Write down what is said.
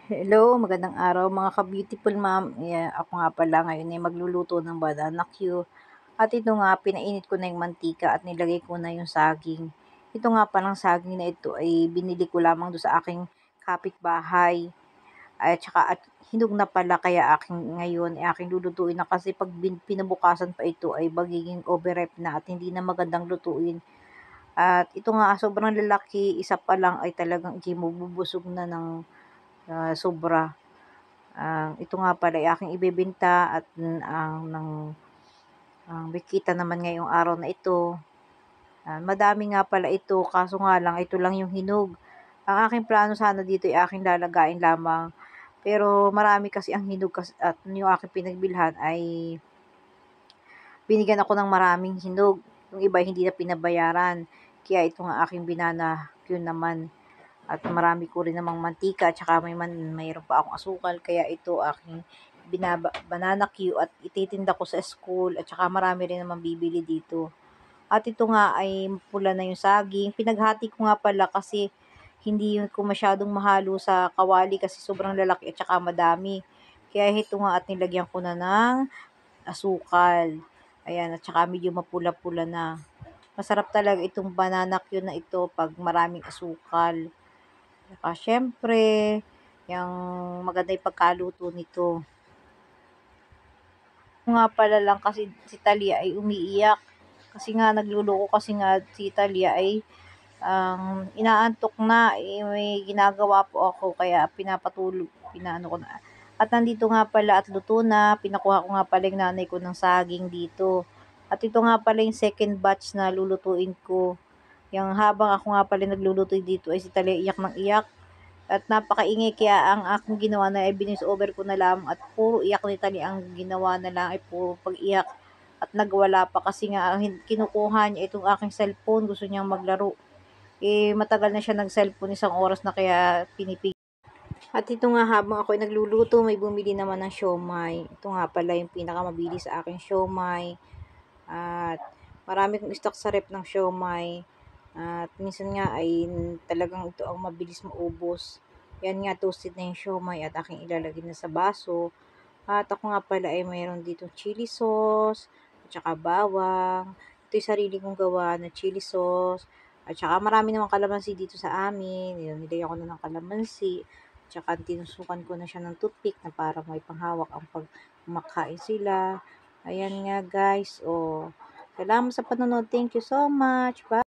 Hello, magandang araw mga ka-beautiful ma'am. Ako nga pala ngayon ay magluluto ng banana Q. At ito nga, pinainit ko na yung mantika at nilagay ko na yung saging. Ito nga palang saging na ito ay binili ko lamang do sa aking kapitbahay. At saka at hinog na pala kaya aking ngayon ay aking lulutuin na kasi pag pinabukasan pa ito ay magiging overripe na at hindi na magandang lutuin. At ito nga sobrang lalaki, isa pa lang ay talagang ikimububusog na ng sobra. Ito nga pala ay aking ibebenta at ang may naman ngayong araw na ito. Madami nga pala ito kaso nga lang ito lang yung hinog. Ang aking plano sana dito ay aking lalagain lamang. Pero marami kasi ang hinog at yung aking pinagbilhan ay binigyan ako ng maraming hinog. Yung iba hindi na pinabayaran. Kaya ito nga aking binana yun naman. At marami ko rin namang mantika at saka mayroon pa akong asukal kaya ito aking banana Q at ititinda ko sa school at saka marami rin namang bibili dito. At ito nga ay pula na yung saging. Pinaghati ko nga pala kasi hindi ko masyadong mahalo sa kawali kasi sobrang lalaki at saka madami. Kaya ito nga at nilagyan ko na ng asukal. Ayan, at saka medyo mapula-pula na. Masarap talaga itong banana Q na ito pag maraming asukal. Saka siyempre, yung maganda yung pagkaluto nito. Nga pala lang kasi si Talia ay umiiyak. Kasi nga nagluluko kasi nga si Talia ay inaantok na. May ginagawa po ako kaya pinaano ko na. At nandito nga pala at luto na. Pinakuha ko nga pala yung nanay ko ng saging dito. At ito nga pala yung second batch na lulutuin ko. Yung habang ako nga pala nagluluto dito ay si Talia iyak ng iyak. At napakaingay kaya ang aking ginawa na ay binis over ko na lang at puro iyak ni Tani ang ginawa na lang ay puro pag-iyak at nagwala pa kasi nga kinukuha niya itong aking cellphone, gusto niyang maglaro. Matagal na siya nag-cellphone, isang oras na kaya pinipig. At ito nga habang ako ay nagluluto, may bumili naman ng siomay. Ito nga pala yung pinakamabili sa akin siomay. At marami kong stock sa rep ng siomay. At minsan nga ay talagang ito ang mabilis maubos. Yan nga, toasted na yung siomay at aking ilalagay na sa baso. At ako nga pala ay mayroon dito chili sauce, at saka bawang. Ito yung sarili kong gawa na chili sauce. At saka marami namang kalamansi dito sa amin. Yun, nilagyan ko na ng kalamansi. At saka tinusukan ko na siya ng toothpick na para may panghawak ang pag kumakain sila. Ayan nga guys. Oh, salamat sa panonood. Thank you so much. Bye.